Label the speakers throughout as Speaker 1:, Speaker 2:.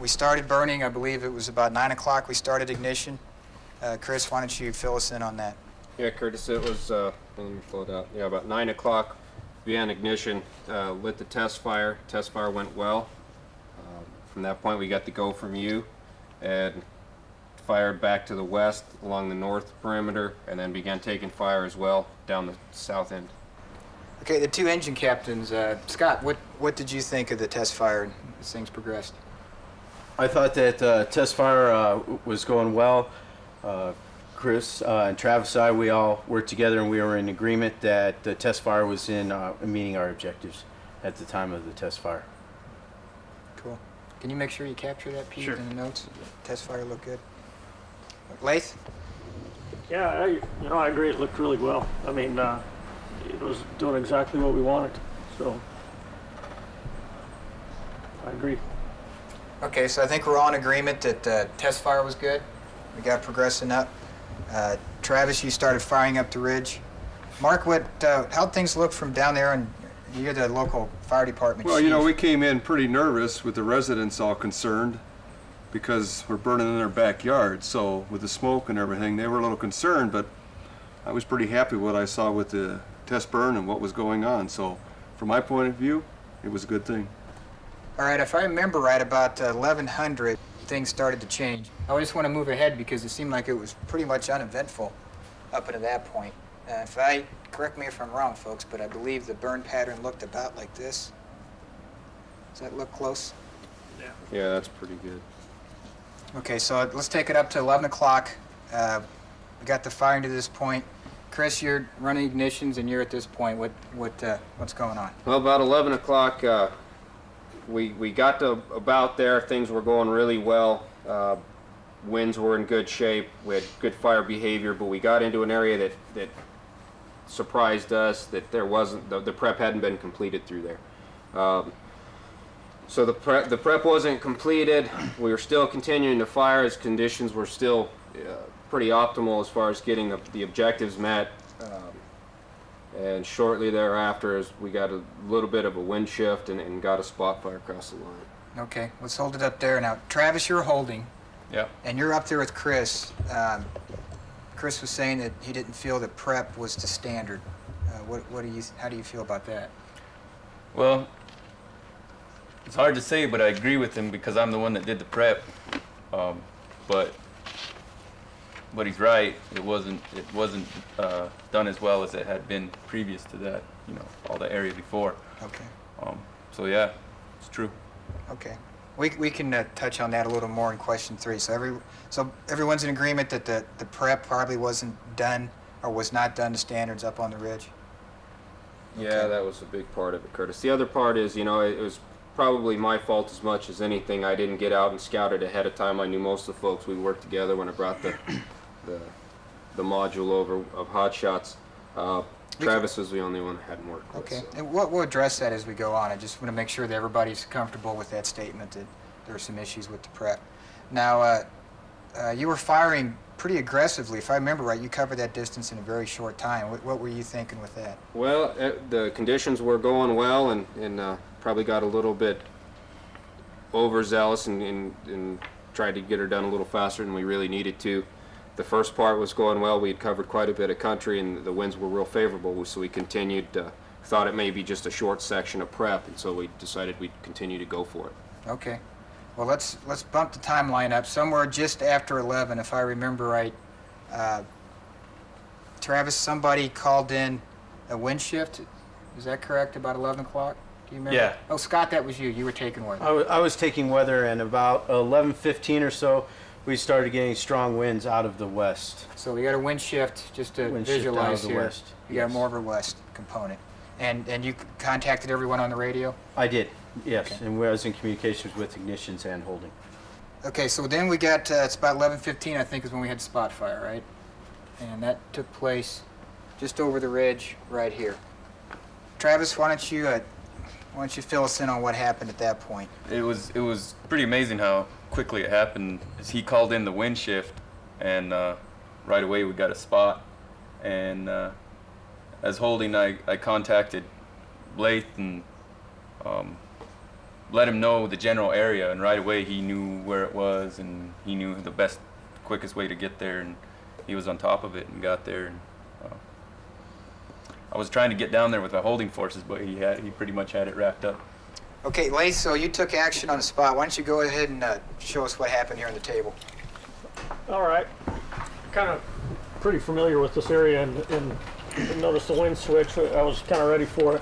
Speaker 1: we started burning. I believe it was about 9 o'clock we started ignition. Chris, why don't you fill us in on that?
Speaker 2: Yeah, Curtis, it was, let me pull it out. Yeah, about 9 o'clock, began ignition, lit the test fire. Test fire went well. From that point, we got the go from you and fired back to the west along the north perimeter, and then began taking fire as well down the south end.
Speaker 1: Okay, the two engine captains, Scott, what did you think of the test fire as things progressed?
Speaker 3: I thought that test fire was going well. Chris and Travis and I, we all worked together and we were in agreement that the test fire was in meeting our objectives at the time of the test fire.
Speaker 1: Cool. Can you make sure you capture that, Pete,
Speaker 4: Sure.
Speaker 1: in the notes? Test fire looked good. Lath?
Speaker 4: Yeah, I agree. It looked really well. I mean, it was doing exactly what we wanted. So, I agree.
Speaker 1: Okay, so I think we're all in agreement that test fire was good. We got progressing up. Travis, you started firing up the ridge. Mark, how'd things look from down there? And you're the local fire department
Speaker 5: Well,
Speaker 1: chief.
Speaker 5: you know, we came in pretty nervous with the residents all concerned because we're burning in their backyard. So with the smoke and everything, they were a little concerned, but I was pretty happy with what I saw with the test burn and what was going on. So from my point of view, it was a good thing.
Speaker 1: All right, if I remember right, about 1100, things started to change. I just want to move ahead because it seemed like it was pretty much uneventful up until that point. Correct me if I'm wrong, folks, but I believe the burn pattern looked about like this. Does that look close?
Speaker 2: Yeah, that's pretty good.
Speaker 1: Okay, so let's take it up to 11 o'clock. We got the firing to this point. Chris, you're running ignitions and you're at this point. What's going on?
Speaker 2: Well, about 11 o'clock, we got to about there. Things were going really well. Winds were in good shape. We had good fire behavior, but we got into an area that surprised us that there wasn't, the prep hadn't been completed through there. So the prep wasn't completed. We were still continuing to fire as conditions were still pretty optimal as far as getting the objectives met. And shortly thereafter, as we got a little bit of a wind shift and got a spot fire across the line.
Speaker 1: Okay, let's hold it up there. Now, Travis, you're holding.
Speaker 2: Yeah.
Speaker 1: And you're up there with Chris. Chris was saying that he didn't feel that prep was to standard. How do you feel about that?
Speaker 6: Well, it's hard to say, but I agree with him because I'm the one that did the prep. But he's right. It wasn't done as well as it had been previous to that. You know, all the area before.
Speaker 1: Okay.
Speaker 6: So yeah, it's true.
Speaker 1: Okay. We can touch on that a little more in question 3. So everyone's in agreement that the prep probably wasn't done or was not done to standards up on the ridge?
Speaker 2: Yeah, that was a big part of it, Curtis. The other part is, you know, it was probably my fault as much as anything. I didn't get out and scout it ahead of time. I knew most of the folks. We worked together when I brought the module over of HOTSHOTs. Travis was the only one I hadn't worked with.
Speaker 1: Okay.
Speaker 2: So.
Speaker 1: And we'll address that as we go on. I just want to make sure that everybody's comfortable with that statement that there are some issues with the prep. Now, you were firing pretty aggressively. If I remember right, you covered that distance in a very short time. What were you thinking with that?
Speaker 2: Well, the conditions were going well and probably got a little bit overzealous and tried to get her done a little faster than we really needed to. The first part was going well. We had covered quite a bit of country and the winds were real favorable, so we continued. Thought it may be just a short section of prep, and so we decided we'd continue to go for it.
Speaker 1: Okay. Well, let's bump the timeline up somewhere just after 11, if I remember right. Travis, somebody called in a wind shift. Is that correct? About 11 o'clock? Do you remember?
Speaker 3: Yeah.
Speaker 1: Oh, Scott, that was you. You were taking weather.
Speaker 3: I was taking weather, and about 11:15 or so, we started getting strong winds out of the west.
Speaker 1: So we got a wind shift, just to
Speaker 3: Wind shift out
Speaker 1: visualize
Speaker 3: of the
Speaker 1: here.
Speaker 3: west,
Speaker 1: You got
Speaker 3: yes.
Speaker 1: more of a west component. And you contacted everyone on the radio?
Speaker 3: I did, yes,
Speaker 1: Okay.
Speaker 3: and I was in communications with ignitions and holding.
Speaker 1: Okay, so then we got, it's about 11:15, I think, is when we had spot fire, right? And that took place just over the ridge right here. Travis, why don't you fill us in on what happened at that point?
Speaker 6: It was pretty amazing how quickly it happened. As he called in the wind shift, and right away we got a spot. And as holding, I contacted Blythe and let him know the general area, and right away he knew where it was, and he knew the best, quickest way to get there, and he was on top of it and got there. And I was trying to get down there with the holding forces, but he pretty much had it wrapped up.
Speaker 1: Okay, Lace, so you took action on the spot. Why don't you go ahead and show us what happened here on the table?
Speaker 4: All right. Kind of pretty familiar with this area and noticed the wind switch. I was kind of ready for it.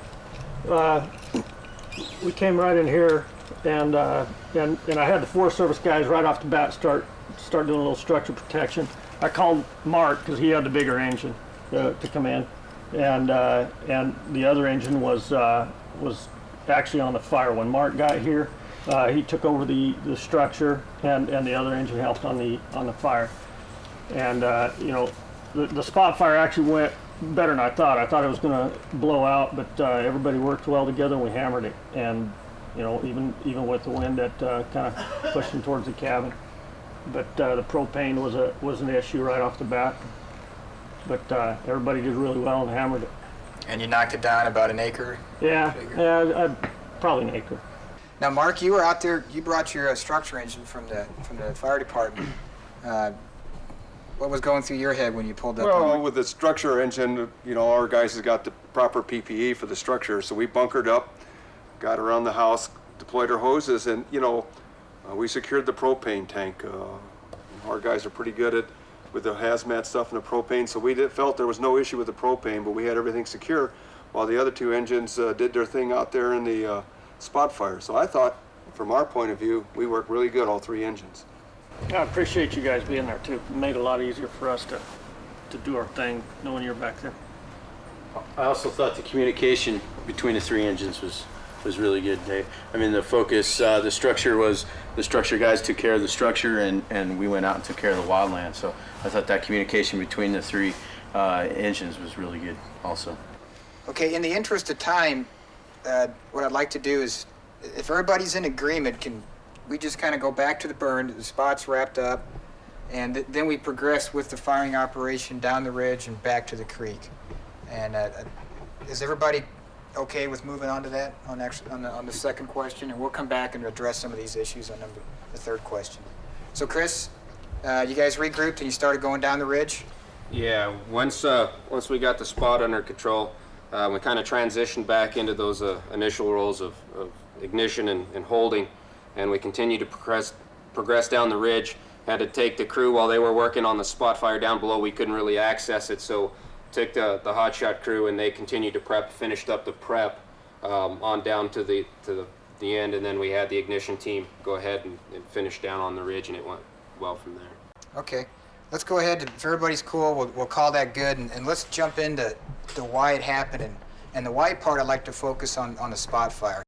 Speaker 4: We came right in here, and I had the Forest Service guys right off the bat start doing a little structure protection. I called Mark because he had the bigger engine to come in, and the other engine was actually on the fire. When Mark got here, he took over the structure, and the other engine helped on the fire. And you know, the spot fire actually went better than I thought. I thought it was going to blow out, but everybody worked well together and we hammered it. And you know, even with the wind that kind of pushing towards the cabin. But the propane was an issue right off the bat. But everybody did really well and hammered it.
Speaker 1: And you knocked it down about an acre?
Speaker 4: Yeah, probably an acre.
Speaker 1: Now, Mark, you were out there. You brought your structure engine from the fire department. What was going through your head when you pulled up?
Speaker 5: Well, with the structure engine, you know, our guys have got the proper PPE for the structure, so we bunkered up, got around the house, deployed our hoses, and, you know, we secured the propane tank. Our guys are pretty good with the hazmat stuff and the propane, so we felt there was no issue with the propane, but we had everything secure, while the other two engines did their thing out there in the spot fire. So I thought, from our point of view, we worked really good, all three engines.
Speaker 4: I appreciate you guys being there too. It made it a lot easier for us to do our thing, knowing you're back there.
Speaker 3: I also thought the communication between the three engines was really good. I mean, the focus, the structure guys took care of the structure, and we went out and took care of the wildland. So I thought that communication between the three engines was really good also.
Speaker 1: Okay, in the interest of time, what I'd like to do is, if everybody's in agreement, can we just kind of go back to the burn, the spot's wrapped up, and then we progress with the firing operation down the ridge and back to the creek. And is everybody okay with moving on to that on the second question? And we'll come back and address some of these issues on the third question. So Chris, you guys regrouped and you started going down the ridge?
Speaker 2: Yeah, once we got the spot under control, we kind of transitioned back into those initial roles of ignition and holding, and we continued to progress down the ridge. Had to take the crew while they were working on the spot fire down below. We couldn't really access it, so took the HOTSHOT crew, and they continued to prep, finished up the prep on down to the end, and then we had the ignition team go ahead and finish down on the ridge, and it went well from there.
Speaker 1: Okay, let's go ahead. If everybody's cool, we'll call that good, and let's jump into why it happened. And the why part, I'd like to focus on the spot fire.